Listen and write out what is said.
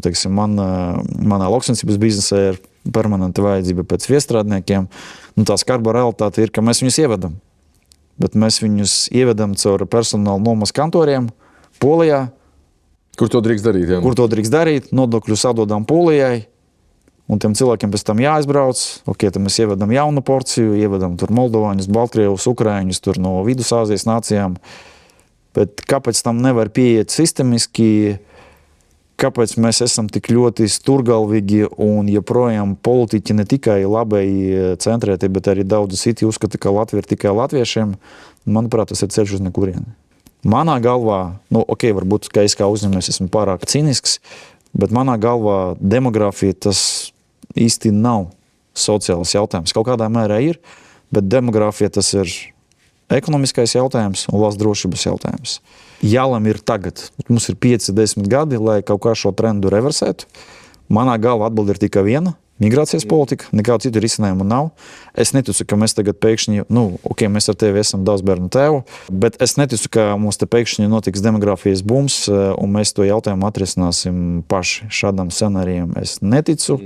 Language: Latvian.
teiksim, manā lauksaimniecības biznesā ir permanenta vajadzība pēc viestrādniekiem. Tā skarba realitāte ir, ka mēs viņus ievedam. Bet mēs viņus ievedam caur personāla nomas kantoriem Polijā. Kur to drīkst darīt? Jā? Kur to drīkst darīt, nodokļus atdodam Polijai. Un tiem cilvēkiem pēc tam jāizbrauc. Tad mēs ievedam jaunu porciju, ievedam tur Moldovāņus, Baltkrievus, Ukraiņus, tur no Vidusāzijas nācijām. Bet kāpēc tam nevar pieiet sistemiski? Kāpēc mēs esam tik ļoti sturgalvīgi un joprojām politiķi ne tikai labēji centrēti, bet arī daudzi citi uzskata, ka Latvija ir tikai latviešiem? Manuprāt, tas ir ceļš uz nekurieni. Manā galvā, varbūt, ka es kā uzņēmējs esmu pārāk cīnisks, bet manā galvā demografija tas īsti nav sociāls jautājums. Kaut kādā mērā ir, bet demografija tas ir ekonomiskais jautājums un valsts drošības jautājums. Jālem ir tagad. Mums ir 5-10 gadi, lai kaut kā šo trendu reversētu. Manā galvā atbilde ir tikai viena – migrācijas politika. Nekādu citu risinājumu nav. Es neticu, ka mēs tagad pēkšņi, mēs ar tevi esam daudz bērnu tēvu, bet es neticu, ka mums te pēkšņi notiks demografijas bums un mēs to jautājumu atrisināsim paši. Šādam scenārijam es neticu.